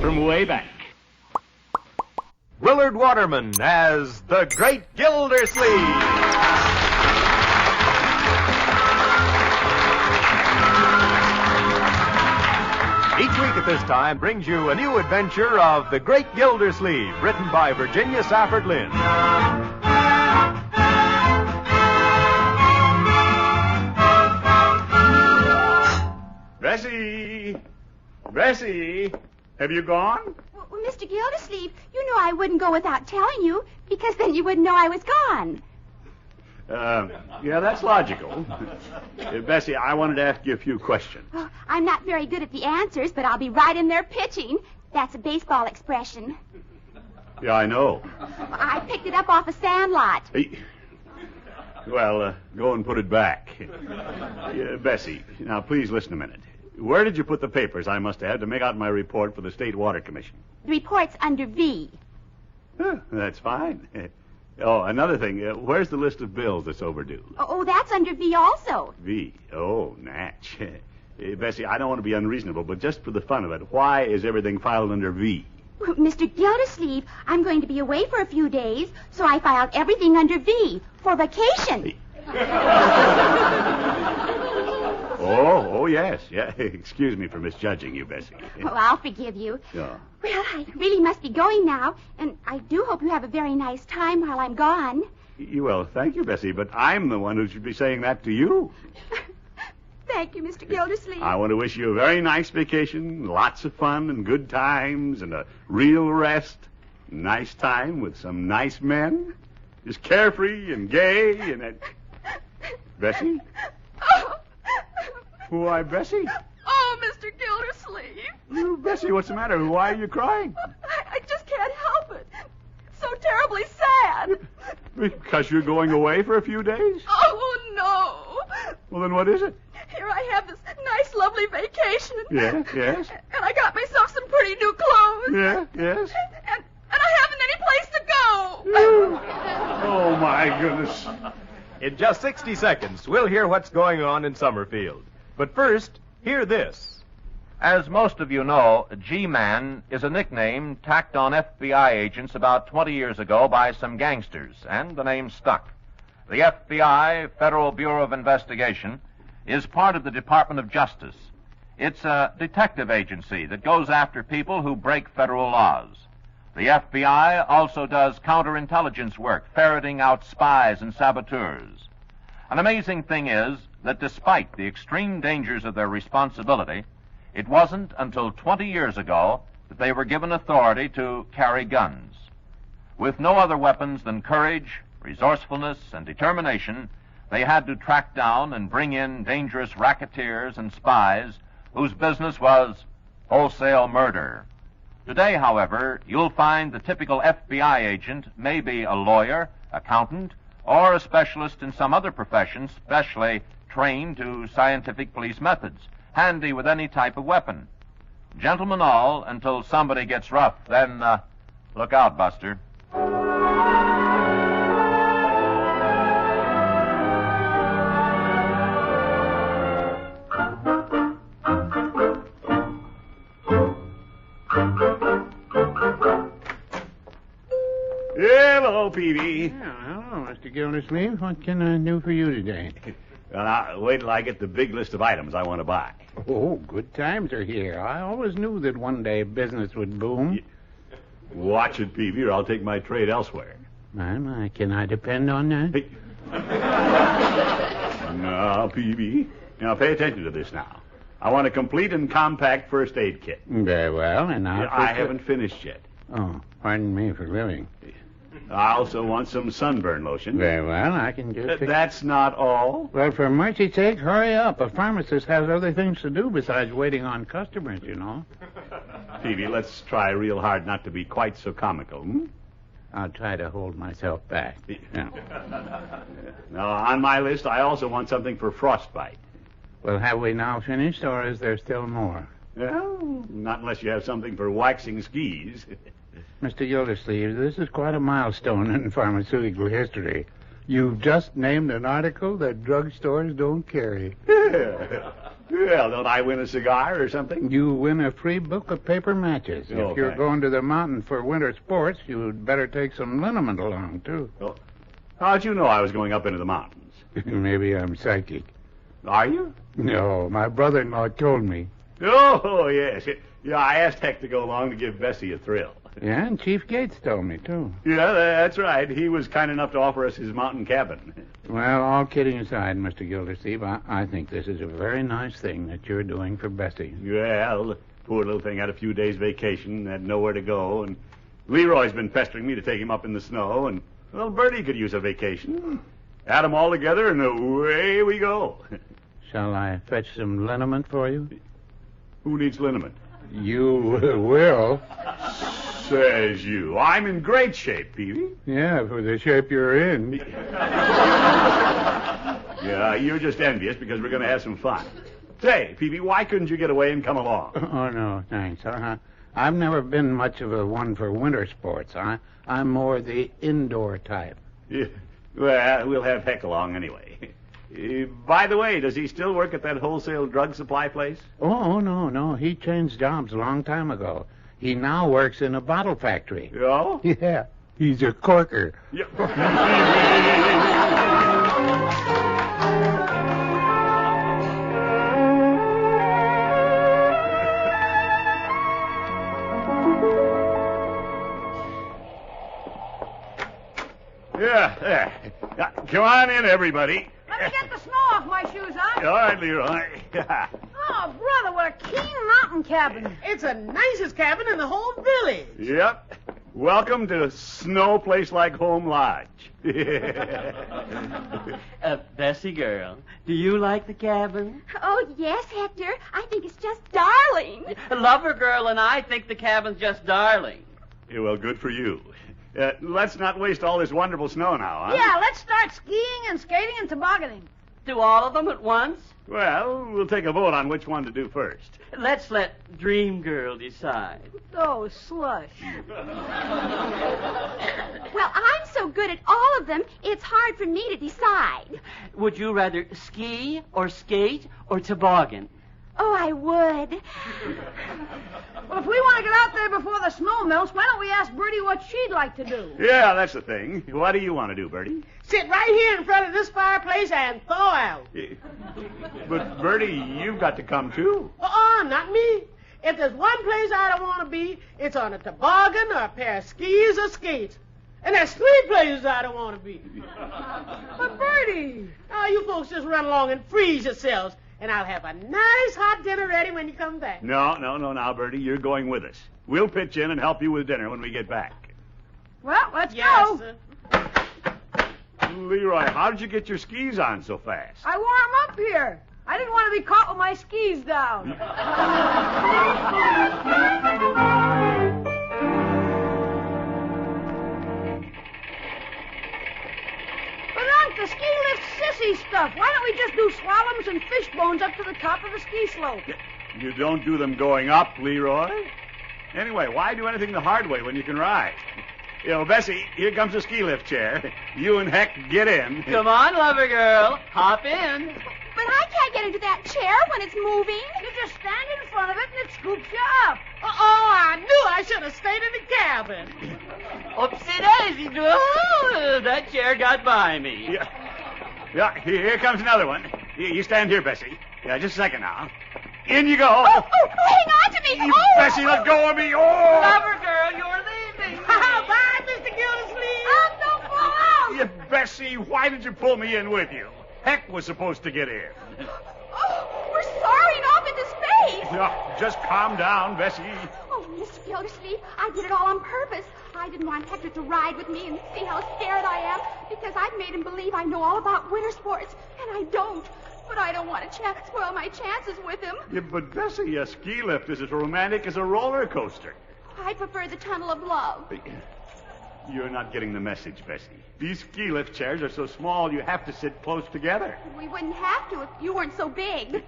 from way back. Willard Waterman as the Great Gildersleeve. Each week at this time brings you a new adventure of The Great Gildersleeve, written by Virginia Safford Lynn. Bessie! Bessie! Have you gone? Well, Mr. Gildersleeve, you know I wouldn't go without telling you, because then you wouldn't know I was gone. Yeah, that's logical. Bessie, I wanted to ask you a few questions. Oh, I'm not very good at the answers, but I'll be right in there pitching. That's a baseball expression. Yeah, I know. I picked it up off a sandlot. Hey. Well, go and put it back. Bessie, now please listen a minute. Where did you put the papers I must have to make out my report for the State Water Commission? The report's under V. That's fine. Oh, another thing. Where's the list of bills that's overdue? Oh, that's under V also. V. Oh, Natch. Bessie, I don't want to be unreasonable, but just for the fun of it, why is everything filed under V? Well, Mr. Gildersleeve, I'm going to be away for a few days, so I filed everything under V for vacation. Oh, yes. Yeah. Excuse me for misjudging you, Bessie. Oh, I'll forgive you. Yeah. Well, I really must be going now, and I do hope you have a very nice time while I'm gone. Well, thank you, Bessie, but I'm the one who should be saying that to you. Thank you, Mr. Gildersleeve. I want to wish you a very nice vacation, lots of fun and good times and a real rest. Nice time with some nice men. Just carefree and gay and... Bessie? Oh. Why, Bessie? Oh, Mr. Gildersleeve. Bessie, what's the matter? Why are you crying? I just can't help it. It's so terribly sad. Because you're going away for a few days? Oh, no. Well, then what is it? Here I have this nice, lovely vacation. Yes, yes. And I got myself some pretty new clothes. Yeah, yes. And I haven't any place to go. Oh, my goodness. In just 60 seconds, we'll hear what's going on in Summerfield. But first, hear this. As most of you know, G-Man is a nickname tacked on FBI agents about 20 years ago by some gangsters, and the name stuck. The FBI, Federal Bureau of Investigation, is part of the Department of Justice. It's a detective agency that goes after people who break federal laws. The FBI also does counterintelligence work, ferreting out spies and saboteurs. An amazing thing is that despite the extreme dangers of their responsibility, it wasn't until 20 years ago that they were given authority to carry guns. With no other weapons than courage, resourcefulness, and determination, they had to track down and bring in dangerous racketeers and spies whose business was wholesale murder. Today, however, you'll find the typical FBI agent may be a lawyer, accountant, or a specialist in some other profession specially trained to scientific police methods, handy with any type of weapon. Gentlemen all, until somebody gets rough, then look out, Buster. Hello, Peavy. Hello, Mr. Gildersleeve. What can I do for you today? Well, now, wait till I get the big list of items I want to buy. Oh, good times are here. I always knew that one day business would boom. Watch it, Peavy, or I'll take my trade elsewhere. My, can I depend on that? Hey. Now, Peavy. Now, pay attention to this now. I want a complete and compact first aid kit. Very well, and I haven't finished yet. Oh, pardon me for living. I also want some sunburn lotion. Very well, I can just... That's not all. Well, for mercy's sake, hurry up. A pharmacist has other things to do besides waiting on customers, you know. Peavy, let's try real hard not to be quite so comical, hmm? I'll try to hold myself back. Yeah. Now, on my list, I also want something for frostbite. Well, have we now finished, or is there still more? Well, not unless you have something for waxing skis. Mr. Gildersleeve, this is quite a milestone in pharmaceutical history. You've just named an article that drugstores don't carry. Well, don't I win a cigar or something? You win a free book of paper matches. Oh, If you're thanks. going to the mountain for winter sports, you'd better take some liniment along, too. Oh. How'd you know I was going up into the mountains? Maybe I'm psychic. Are you? No, my brother-in-law told me. Oh, yes. Yeah, I asked Heck to go along to give Bessie a thrill. Yeah, and Chief Gates told me, too. Yeah, that's right. He was kind enough to offer us his mountain cabin. Well, all kidding aside, Mr. Gildersleeve, I think this is a very nice thing that you're doing for Bessie. Well, the poor little thing had a few days' vacation, had nowhere to go, and Leroy's been pestering me to take him up in the snow, and, well, Bertie could use a vacation. Add them all together, and away we go. Shall I fetch some liniment for you? Who needs liniment? You will. Says you. I'm in great shape, Peavy. Yeah, for the shape you're in. Yeah, you're just envious because we're going to have some fun. Say, Peavy, why couldn't you get away and come along? Oh, no, thanks. I've never been much of a one for winter sports. I'm more the indoor type. Yeah. Well, we'll have Heck along anyway. By the way, does he still work at that wholesale drug supply place? Oh, no. He changed jobs a long time ago. He now works in a bottle factory. Oh? Yeah, he's a corker. Yeah. Yeah, there. Yeah, come on in, everybody. Let me get the snow off my shoes, huh? All right, Leroy. Oh, brother, what a keen mountain cabin. It's the nicest cabin in the whole village. Yep. Welcome to Snow Place Like Home Lodge. Bessie girl, do you like the cabin? Oh, yes, Hector. I think it's just darling. Lover girl and I think the cabin's just darling. Yeah, well, good for you. Let's not waste all this wonderful snow now, huh? Yeah, let's start skiing and skating and tobogganing. Do all of them at once? Well, we'll take a vote on which one to do first. Let's let Dream Girl decide. Oh, slush. Well, I'm so good at all of them, it's hard for me to decide. Would you rather ski or skate or toboggan? Oh, I would. Well, if we want to get out there before the snow melts, why don't we ask Bertie what she'd like to do? Yeah, that's the thing. What do you want to do, Bertie? Sit right here in front of this fireplace and thaw out. But, Bertie, you've got to come, too. Not me. If there's one place I don't want to be, it's on a toboggan or a pair of skis or skates. And there's 3 places I don't want to be. But Bertie! Oh, you folks just run along and freeze yourselves, and I'll have a nice hot dinner ready when you come back. No, now, Bertie, you're going with us. We'll pitch in and help you with dinner when we get back. Well, let's Yes, go. sir. Leroy, how did you get your skis on so fast? I wore 'em up here. I didn't want to be caught with my skis down. But Unc, the ski lift's sissy stuff. Why don't we just do slaloms and fishbones up to the top of the ski slope? You don't do them going up, Leroy. Anyway, why do anything the hard way when you can ride? Bessie, here comes the ski lift chair. You and Heck get in. Come on, lover girl. Hop in. But I can't get into that chair when it's moving. You just stand in front of it and it scoops you up. I knew I should have stayed in the cabin. Oopsie daisy. Oh, that chair got by me. Yeah, here comes another one. You stand here, Bessie. Yeah, just a second now. In you go. Oh, hang on to me. Bessie, let go of me. Oh! Lover girl, you're leaving. Bye, Mr. Gildersleeve. Don't fall out. Yeah, Bessie, why did you pull me in with you? Heck was supposed to get in. Oh, we're soaring off into space. Yeah, just calm down, Bessie. Oh, Mr. Gildersleeve, I did it all on purpose. I didn't want Hector to ride with me and see how scared I am because I've made him believe I know all about winter sports, and I don't. But I don't want to spoil my chances with him. Yeah, but Bessie, a ski lift is as romantic as a roller coaster. I prefer the tunnel of love. You're not getting the message, Bessie. These ski lift chairs are so small you have to sit close together. We wouldn't have to if you weren't so big.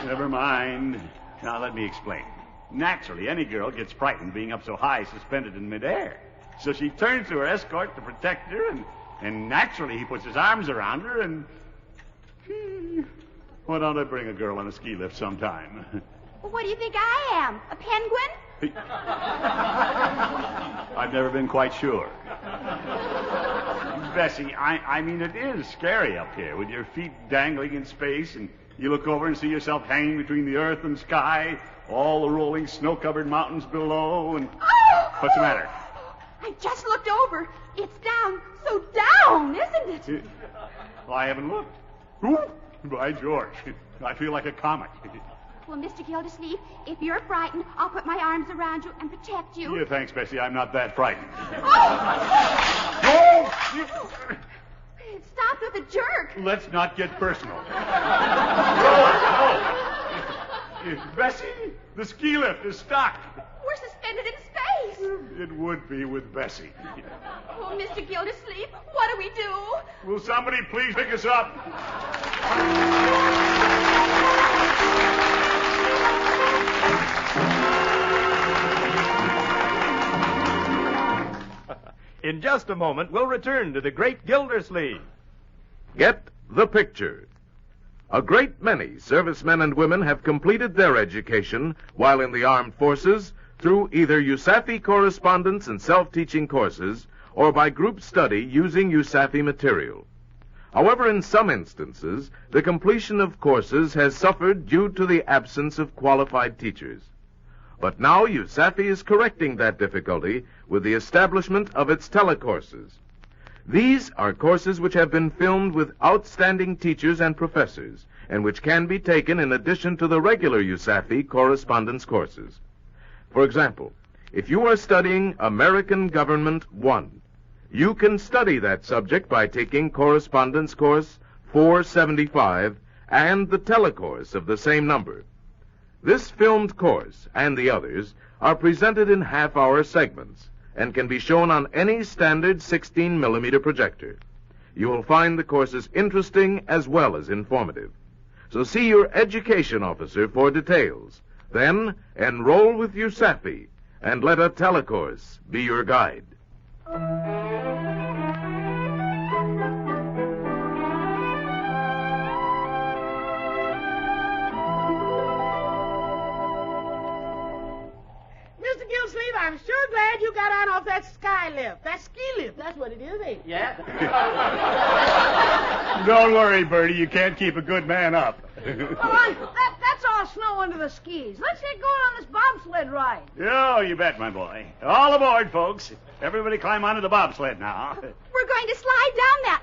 Never mind. Now let me explain. Naturally, any girl gets frightened being up so high, suspended in midair. So she turns to her escort to protect her, and naturally he puts his arms around her, and Why don't I bring a girl on a ski lift sometime? Well, what do you think I am? A penguin? I've never been quite sure. Bessie, I mean, it is scary up here with your feet dangling in space, and you look over and see yourself hanging between the earth and sky, all the rolling snow-covered mountains below, and... Oh! What's the matter? I just looked over. It's down, so down, isn't it? Well, I haven't looked. Ooh, by George, I feel like a comet. Well, Mr. Gildersleeve, if you're frightened, I'll put my arms around you and protect you. Yeah, thanks, Bessie. I'm not that frightened. Oh! It stopped with a jerk. Let's not get personal. Bessie, the ski lift is stuck. We're suspended in space. It would be with Bessie. Oh, Mr. Gildersleeve, what do we do? Will somebody please pick us up? In just a moment, we'll return to the great Gildersleeve. Get the picture. A great many servicemen and women have completed their education while in the armed forces through either USAFI correspondence and self-teaching courses or by group study using USAFI material. However, in some instances, the completion of courses has suffered due to the absence of qualified teachers. But now USAFI is correcting that difficulty with the establishment of its telecourses. These are courses which have been filmed with outstanding teachers and professors, and which can be taken in addition to the regular USAFI correspondence courses. For example, if you are studying American Government 1, you can study that subject by taking Correspondence Course 475 and the telecourse of the same number. This filmed course and the others are presented in half-hour segments and can be shown on any standard 16mm projector. You will find the courses interesting as well as informative. So see your education officer for details. Then enroll with USAFI and let a telecourse be your guide. Gildersleeve, I'm sure glad you got on off that sky lift. That ski lift, that's what it is, ain't it? Yeah. Don't worry, Bertie. You can't keep a good man up. Well, that's all snow under the skis. Let's get going on this bobsled ride. Oh, you bet, my boy. All aboard, folks. Everybody climb onto the bobsled now. We're going to slide down that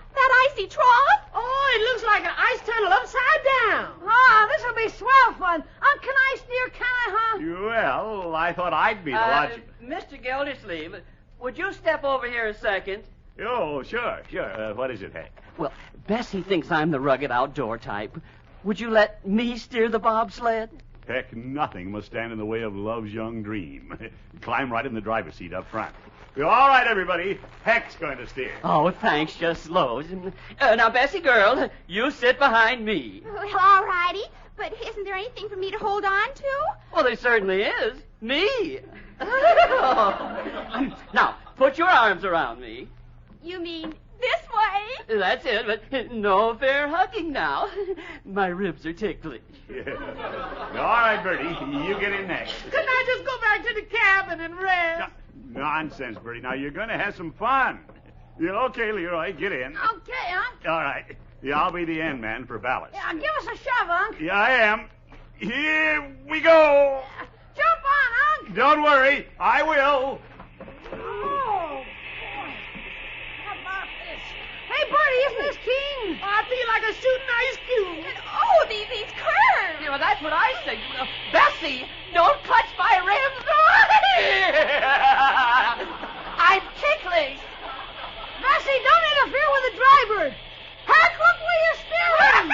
icy trough. Oh, it looks like an ice tunnel upside down. Ah, this'll be swell fun. Can I steer, can I, huh? Well, I thought I'd be the logic. Mr. Gildersleeve, would you step over here a second? Oh, sure. What is it, Hank? Well, Bessie thinks I'm the rugged outdoor type. Would you let me steer the bobsled? Heck, nothing must stand in the way of love's young dream. Climb right in the driver's seat up front. All right, everybody. Heck's going to steer. Oh, thanks, just loads. Now, Bessie girl, you sit behind me. Well, all righty. But isn't there anything for me to hold on to? Well, there certainly is. Me. Now, put your arms around me. You mean this way? That's it, but no fair hugging now. My ribs are ticklish. Yeah. All right, Bertie, you get in next. Couldn't I just go back to the cabin and rest? Nonsense, Bertie. Now, you're going to have some fun. Okay, Leroy, get in. Okay, Unc. All right. I'll be the end man for ballast. Yeah, give us a shove, Unc. Yeah, I am. Here we go. Jump on, Unc. Don't worry. I will. Oh, boy. How about this? Hey, Bertie, isn't this keen? I feel like a shooting ice cube. Oh, these curves. Yeah, well, that's what I say. Bessie, don't clutch my ribs. I'm ticklish. Bessie, don't interfere with the driver. Hank, look where you're steering.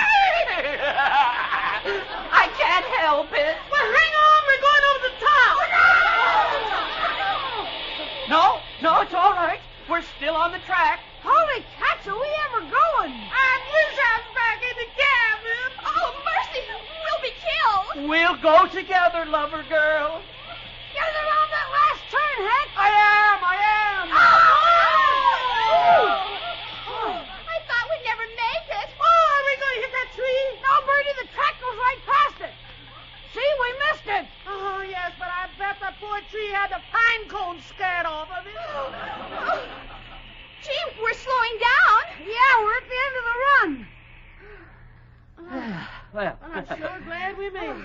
I can't help it. Well, hang on. We're going over the top. No, it's all right. We're still on the track. Holy cats, are we ever going? I wish I was back in the cabin. Oh, mercy. We'll be killed. We'll go together, lover girl. had the pine cones scared off of it. Gee, we're slowing down. Yeah, we're at the end of the run. Well, I'm sure glad we made it.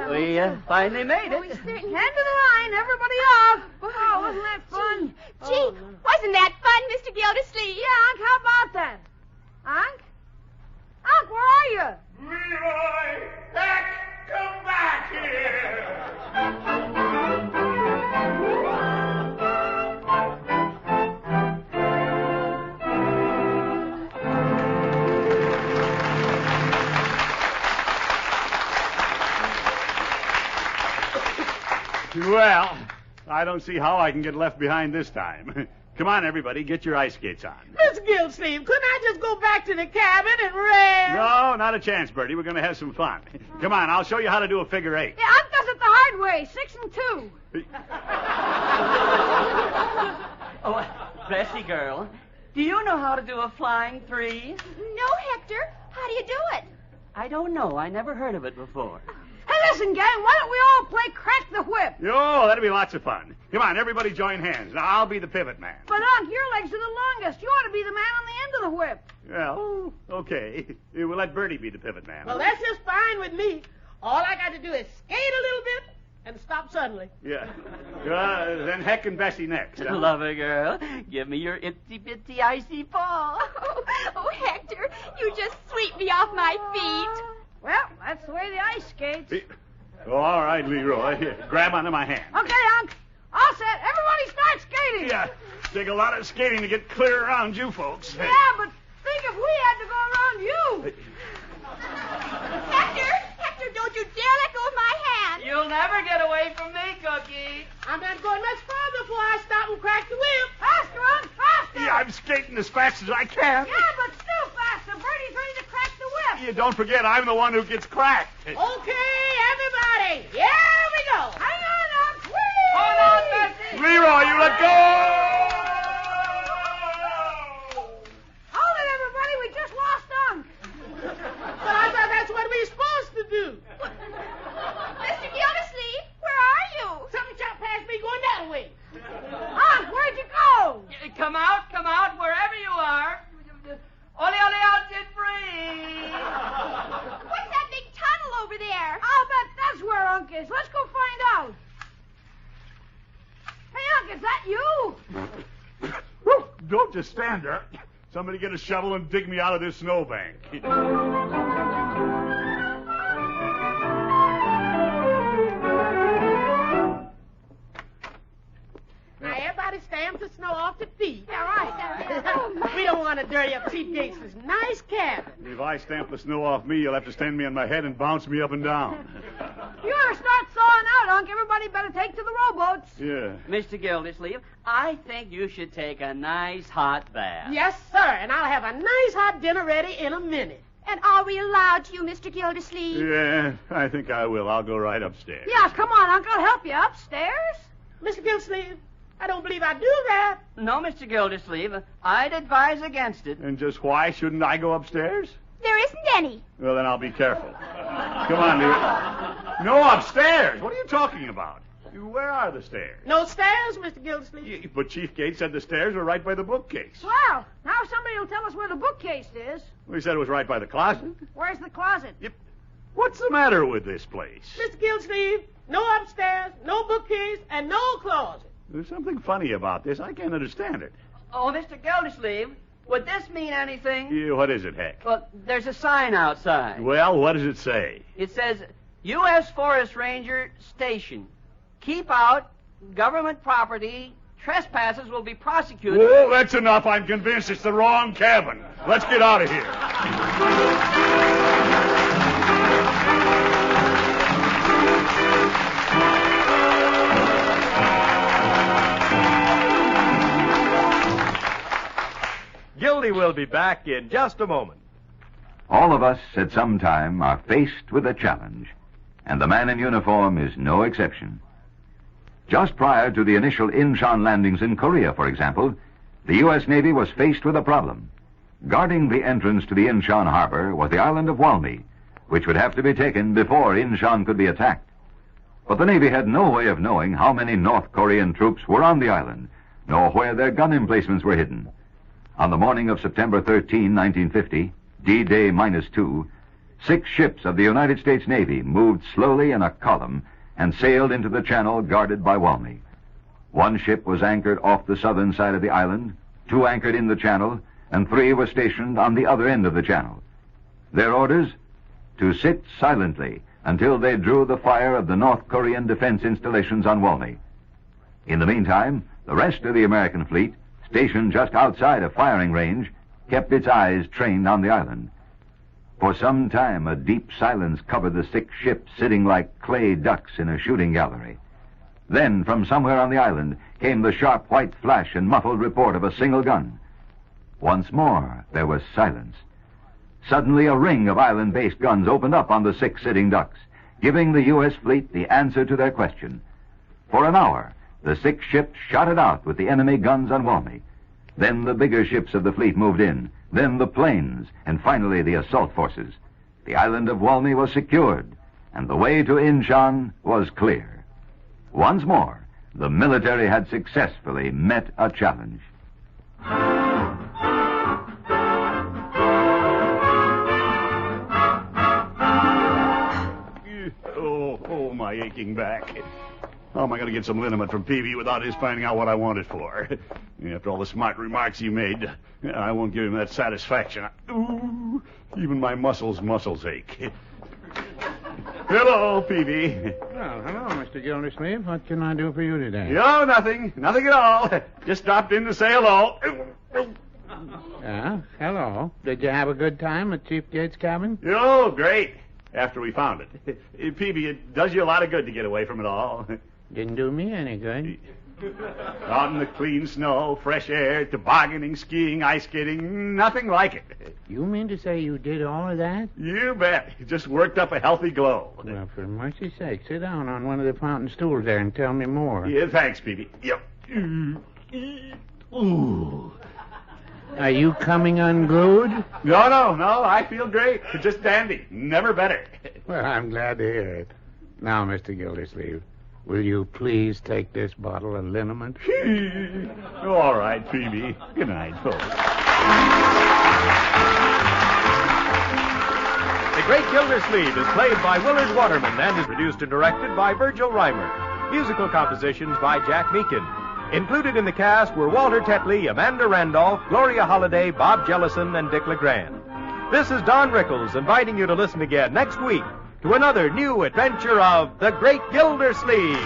we finally made Oh, we it. certainly... End of the line, everybody off. Oh, wasn't that fun? Gee, wasn't that fun, Mr. Gildersleeve? Yeah, Unc, how about that? Unc? Unc, where are you? Leroy, Heck, come back here! Well, I don't see how I can get left behind this time. Come on, everybody, get your ice skates on. Mr. Gildersleeve, couldn't I just go back to the cabin and rest? No, not a chance, Bertie. We're going to have some fun. Come on, I'll show you how to do a figure eight. Yeah, Unc does it the hard way, 6 and 2. Oh, Bessie girl, do you know how to do a flying 3? No, Hector. How do you do it? I don't know. I never heard of it before. Hey, listen, gang, why don't we all play Crack the Whip? Oh, that'll be lots of fun. Come on, everybody join hands. Now, I'll be the pivot man. But, Unc, your legs are the longest. You ought to be the man on the end of the whip. Well, okay. We'll let Bertie be the pivot man. Well, that's just fine with me. All I got to do is skate a little bit and stop suddenly. Yeah. Then Heck and Bessie next. Huh? Love it, girl. Give me your itsy-bitsy icy paw. Oh, Hector, you just sweep me off my feet. Well, that's the way the ice skates. Oh, all right, Leroy. Here, grab onto my hand. Okay, Unc. All set. Everybody start skating. Yeah. Take a lot of skating to get clear around you folks. Yeah, but think if we had to go around you. Hector, don't you dare let go of my hand. You'll never get away from me, Cookie. I'm not going much further before I stop and crack the whip. Faster, Unc, faster. Yeah, I'm skating as fast as I can. Yeah, but still faster. Bertie's ready to crack the whip. You don't forget, I'm the one who gets cracked. Okay, everybody, here we go. Hang on, Unc. Hold on, Bessie. Leroy, you let go! Hold it, everybody. We just lost Unc. But I thought that's what we're supposed to do. Mr. Gildersleeve, where are you? Something shot past me going that way. Unc, where'd you go? Come out, wherever you are. Ole, ole, out and free. What's that big tunnel over there? I'll bet that's where Unc is. Let's go find out. Hey, Unc, is that you? Whew, don't just stand there. Somebody get a shovel and dig me out of this snowbank. Now, everybody stamp the snow off their feet. Yeah, right. We don't want to dirty up Chief Gates's nice cabin. If I stamp the snow off me, you'll have to stand me on my head and bounce me up and down. You ought to start sawing out, Unc. Everybody better take to the rowboats. Yeah. Mr. Gildersleeve, I think you should take a nice hot bath. Yes, sir, and I'll have a nice hot dinner ready in a minute. And are we allowed to, Mr. Gildersleeve? Yeah, I think I will. I'll go right upstairs. Yeah, come on, Unc. I'll help you upstairs. Mr. Gildersleeve, I don't believe I do that. No, Mr. Gildersleeve, I'd advise against it. And just why shouldn't I go upstairs? There isn't any. Well, then I'll be careful. Come on, dear. No, upstairs. What are you talking about? Where are the stairs? No stairs, Mr. Gildersleeve. But Chief Gates said the stairs were right by the bookcase. Well, now somebody will tell us where the bookcase is. We said it was right by the closet. Where's the closet? What's the matter with this place? Mr. Gildersleeve, no upstairs, no bookcase, and no closet. There's something funny about this. I can't understand it. Oh, Mr. Gildersleeve, would this mean anything? Yeah, what is it, Heck? Well, there's a sign outside. Well, what does it say? It says, U.S. Forest Ranger Station. Keep out government property. Trespassers will be prosecuted. Oh, that's enough. I'm convinced it's the wrong cabin. Let's get out of here. Gildy will be back in just a moment. All of us at some time are faced with a challenge, and the man in uniform is no exception. Just prior to the initial Incheon landings in Korea, for example, the U.S. Navy was faced with a problem. Guarding the entrance to the Incheon harbor was the island of Walmi, which would have to be taken before Incheon could be attacked. But the Navy had no way of knowing how many North Korean troops were on the island, nor where their gun emplacements were hidden. On the morning of September 13, 1950, D-Day -2, 6 ships of the United States Navy moved slowly in a column and sailed into the channel guarded by Walmy. 1 ship was anchored off the southern side of the island, 2 anchored in the channel, and 3 were stationed on the other end of the channel. Their orders? To sit silently until they drew the fire of the North Korean defense installations on Walmy. In the meantime, the rest of the American fleet, stationed just outside of firing range, kept its eyes trained on the island. For some time, a deep silence covered the 6 ships sitting like clay ducks in a shooting gallery. Then, from somewhere on the island, came the sharp white flash and muffled report of a single gun. Once more, there was silence. Suddenly, a ring of island-based guns opened up on the 6 sitting ducks, giving the U.S. fleet the answer to their question. For an hour, the 6 ships shot it out with the enemy guns on Walmy. Then the bigger ships of the fleet moved in, then the planes, and finally the assault forces. The island of Walmy was secured, and the way to Incheon was clear. Once more, the military had successfully met a challenge. Oh, my aching back. How am I going to get some liniment from Peavy without his finding out what I want it for? After all the smart remarks he made, I won't give him that satisfaction. Ooh, even my muscles ache. Hello, Peavy. Well, hello, Mr. Gildersleeve. What can I do for you today? No, nothing. Nothing at all. Just dropped in to say hello. Hello. Did you have a good time at Chief Gates' cabin? Oh, great. After we found it. Peavy, it does you a lot of good to get away from it all. Didn't do me any good. Out in the clean snow, fresh air, tobogganing, skiing, ice skating, nothing like it. You mean to say you did all of that? You bet. It just worked up a healthy glow. Well, for mercy's sake, sit down on one of the fountain stools there and tell me more. Yeah, thanks, Peavy. Yep. Ooh. Are you coming unglued? No, I feel great. Just dandy. Never better. Well, I'm glad to hear it. Now, Mr. Gildersleeve, will you please take this bottle of liniment? All right, Peavy. Good night, folks. The Great Gildersleeve is played by Willard Waterman and is produced and directed by Virgil Reimer. Musical compositions by Jack Meakin. Included in the cast were Walter Tetley, Amanda Randolph, Gloria Holliday, Bob Jellison, and Dick LeGrand. This is Don Rickles inviting you to listen again next week to another new adventure of the Great Gildersleeve.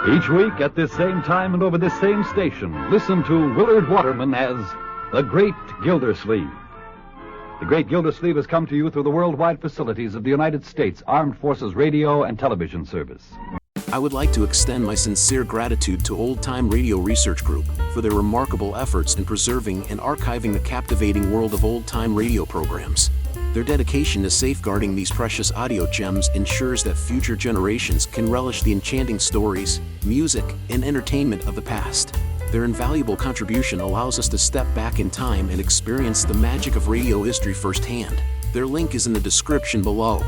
Each week at this same time and over this same station, listen to Willard Waterman as The Great Gildersleeve. The Great Gildersleeve has come to you through the worldwide facilities of the United States Armed Forces Radio and Television Service. I would like to extend my sincere gratitude to Old Time Radio Research Group for their remarkable efforts in preserving and archiving the captivating world of old-time radio programs. Their dedication to safeguarding these precious audio gems ensures that future generations can relish the enchanting stories, music, and entertainment of the past. Their invaluable contribution allows us to step back in time and experience the magic of radio history firsthand. Their link is in the description below.